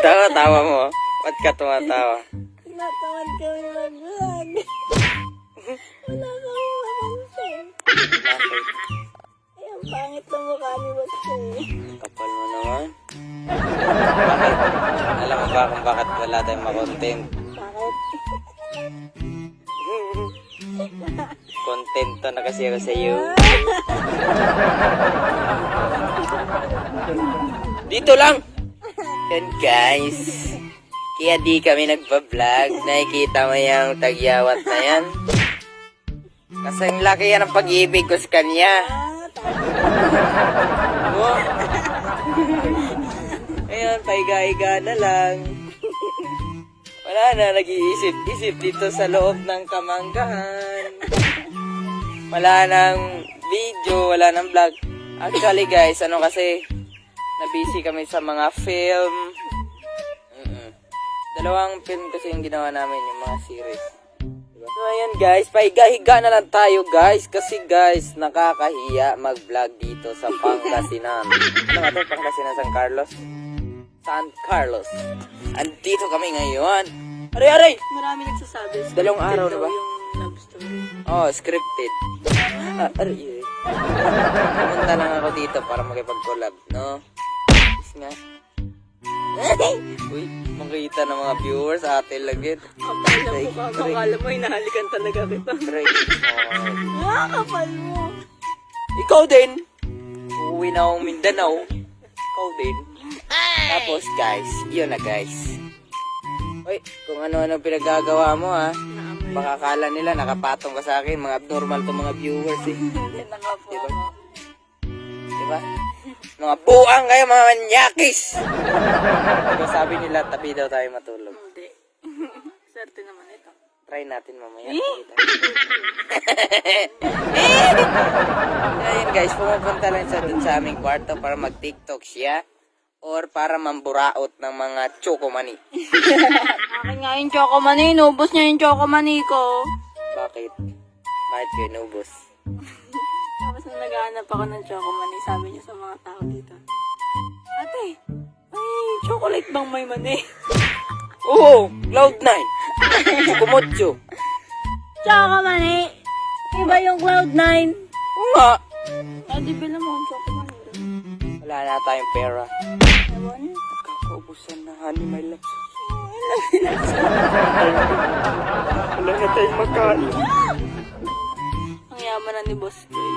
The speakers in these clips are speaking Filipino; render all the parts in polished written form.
Tawa-tawa mo. Ba't ka tumatawa? Tinatawan kami mag-vlog. Wala kami mapansin. Bakit? Ay, ang pangit na mukha ni Butcher. Kapal mo naman. Bakit? Alam mo ba kung bakit wala tayong makontent? Bakit? Kontento na kasi ako sa iyo. Dito lang! Yan guys. Kaya di kami nagpa-vlog. Nakikita mo yung tagyawat na yan. Kasi ang laki yan ang pag-ibig ko sa kanya. Oh. Ayun, paiga-iga na lang. Wala na, nag-iisip-isip dito sa loob ng kamanggahan. Wala nang video, wala nang vlog. Actually guys, ano kasi, na-busy kami sa mga film. Dalawang film kasi yung ginawa namin, yung mga series. Diba? So ayan guys, paiga-higa na lang tayo guys. Kasi guys, nakakahiya mag-vlog dito sa Pangasinan. Ano nga ito? Pangasinan, San Carlos? San Carlos. Andito kami ngayon. Aray! Marami nagsasabi. Dalawang araw na ba? Yung love story. Oh, scripted. Aray. Pumunta lang ako dito para makipag-collab, no? Yes nga. Uy, makita ng mga viewers, ate lagit. Kapal na mukha mo. Akala mo, hinahalikan talaga kita. Aray. Kapal mo. Ikaw din. Uuwi na akong Mindanao. Ikaw din. Tapos guys, yun na guys. Uy, kung ano-ano pinagagawa mo ha. Baka akala nila nakapatong ka sa akin. Mga abnormal to mga viewers eh. Hindi nakapo Diba? ako. Diba? Mga buang kayo mga manyakis! Diba sabi nila tabi daw tayo matulog. Hindi. Swerte naman ito. Try natin mamaya. Ayun guys, pumupunta lang siya dun sa aming kwarto para mag-tiktok siya. Or para mamburaot ng mga chokomani. Akin nga yung chokomani. Inubos niya yung chokomani ko. Bakit? Bakit kayo inubos? Tapos nung naghahanap ako ng chokomani, sabi niya sa mga tao dito, Ate, may chocolate bang may mani? Oo! Cloud9! Chokomotcho! Chokomani! Iba yung Cloud9. Oo nga! Di bilang mo ang chokomani. Wala na tayong pera. Ewan? Nakakaubusan na, honey, my love. Wala na tayong makain. Ang yaman na ni Boss Joy.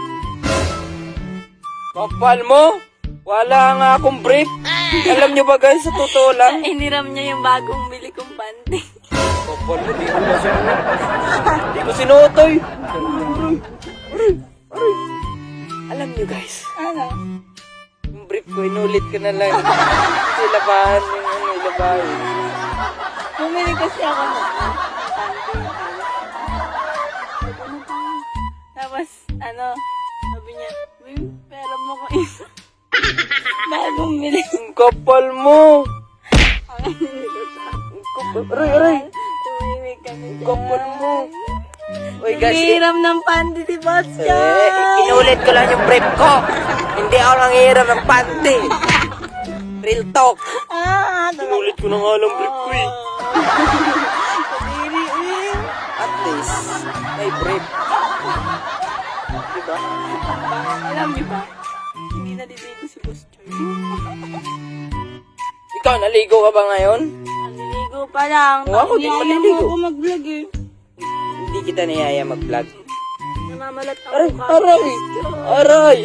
Kapal mo! Wala nga akong brief. Alam nyo ba guys, sa totoo lang? Iniram niya yung bagong bili kong panty. Kapal mo, di ko na sinuot. Di ko sinuotoy. Aray. Alam nyo guys, Ano? yung brief ko, inulit ko na lang. Kasi labahan yung labahan. Bumili kasi ako ng panty. Tapos, sabi niya, may pera mo ko isa. Bagong bili. Ang kapal mo! Ang hindi ko sa. Aray! Tumimik kami dyan. Kapal mo! Uy guys, Hiram ng panty si Boss Joy. inulit ko lang yung brief ko. Hindi ako nangihiram ng panty. Real talk. Inulit ko na nga lang brief ko eh. Kadiri eh. At least, may brief. Diba? Alam niyo ba? Hindi naliligo si Boss Joy. Ikaw, naligo ka ba ngayon? Naliligo pa lang. Oo, ako din maliligo. Ako mag-vlog eh. Hindi kita niyaya mag-vlog. Namamalat ako. Aray! Aray! Aray!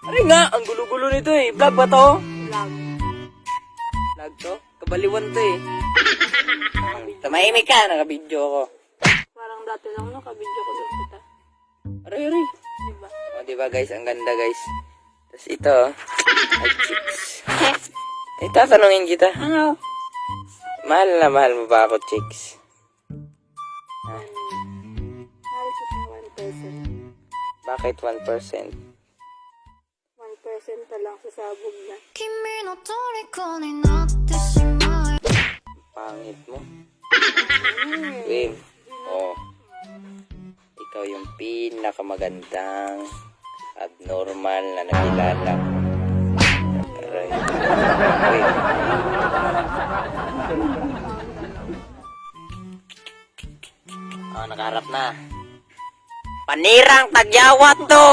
Aray nga! Ang gulo-gulo nito eh. Vlog ba to? Vlog. Vlog to? Kabaliwan to eh. Tumahimik ka! Naka-video ako. Parang dati lang nakabidyo ko doon kita. Aray, aray! Diba? O, diba guys? Ang ganda guys. Tapos ito, ay chicks. Eh, tatanungin kita. Ano? Mahal na mahal mo ba ako, chicks? Mahal kita 1%. Bakit 1%? 1% na lang sa sabog na. Pangit mo. Wim. Oh. Ikaw yung pinakamagandang abnormal na nakilala ko. Aray. Wait. Sarap na. Panirang tagyawat to!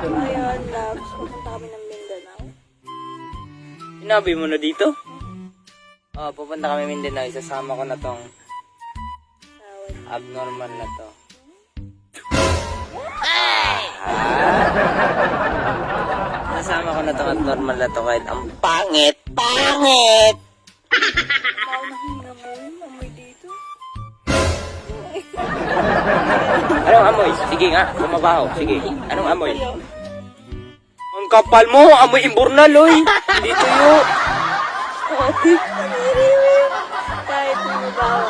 Ngayon, loves, pupunta kami ng Mindanao. Sinabi mo na dito? Oh, pupunta kami Mindanao. Isasama ko na tong abnormal na to. Isasama ko na tong abnormal na to kahit ang pangit. Pangit! Wow, nahina mo yun. Amoy dito. Anong amoy? Sige nga, bumabaho. Sige. Anong amoy? Ang kapal mo! Amoy imbornal, oy! Hindi tuyo! Ate, kahit mababaw.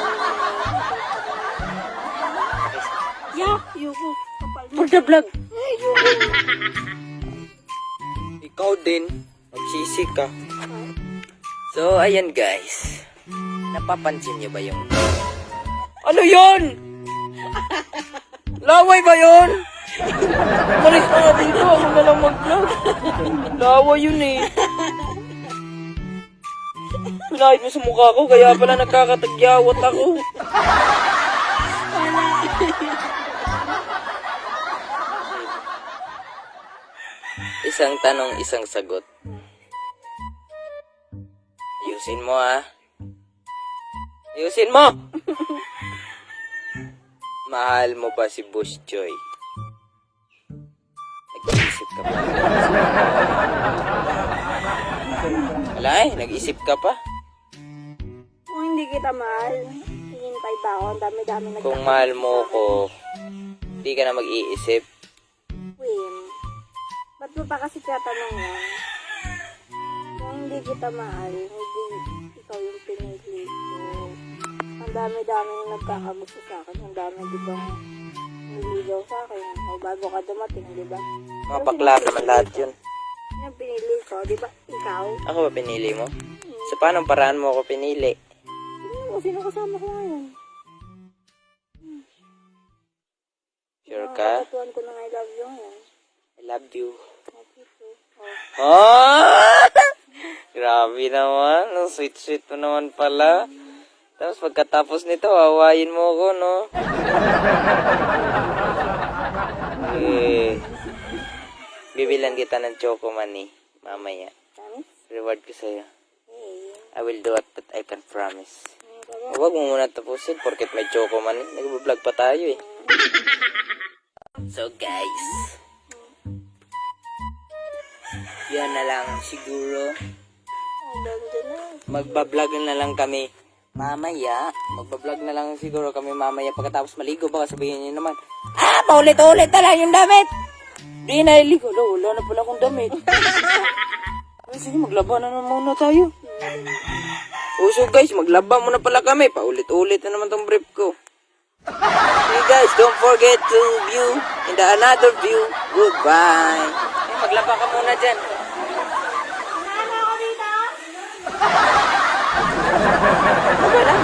Yak, yuko. Kapal mo. For the vlog! Ay, yuko. Ikaw din, magsisi ka. So, ayan guys. Napapansin niyo ba yung... Ano yun? Laway ba yun? Malis ka na dito, ako na lang mag-vlog. Laway yun eh. Pinahit mo sa mukha ko, kaya pala nagkakatagyawat ako. Isang tanong, isang sagot. Ayusin mo ah. Ayusin mo! Mahal mo ba si Boss Joy? Nag-isip ka pa? Wala eh, nag-isip ka pa? Kung hindi kita mahal, hihintay pa ako. Ang dami-dami Kung mahal mo ko, hindi ka na mag-iisip. Wim, ba't mo pa kasi tatanong yan? Kung hindi kita mahal, hindi ikaw yung pinili ko. Ang dami-dami yung nagkakagusto sa akin. Ang dami, di ba, niligaw sa akin. O bago ka dumating, di ba? Mga bakla naman lahat yun. Yung pinili ko, di ba? Ikaw? Ako ba pinili mo? So paano paraan mo ako pinili? Sino kasama ko ngayon? Sure ka? Nakakatuan ko ng I love you ngayon. I love you. Okay, too. Ah! Grabe naman. Ang sweet-sweet mo naman pala. Tapos pagkatapos nito, hawain mo ako, no? Eh, bibilan kita ng choco money mamaya. Promise? Reward ko sa'yo. Hey. I will do what I can promise. Huwag mo muna tapusin porket may choco money. Nag-vlog pa tayo eh. So guys, yan na lang siguro. Ang ganda na. Magbablog na lang kami mamaya. Magbablog na lang siguro kami mamaya. Pagkatapos maligo, baka sabihin niyo naman, paulit-ulit na lang yung damit. Di na iligo. Wala na pala akong damit. Sige, maglaba na muna tayo. So guys, maglaba muna pala kami. Paulit-ulit na naman tong brief ko. Okay guys, don't forget to view in the another view. Goodbye. Maglaba ka muna dyan. Baka lang.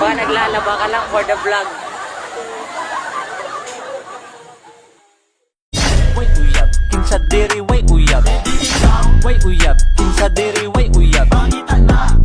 Baka naglalaba ka lang for the vlog. Way uyab, king sa diri, way uyab. Way uyab, king sa diri, way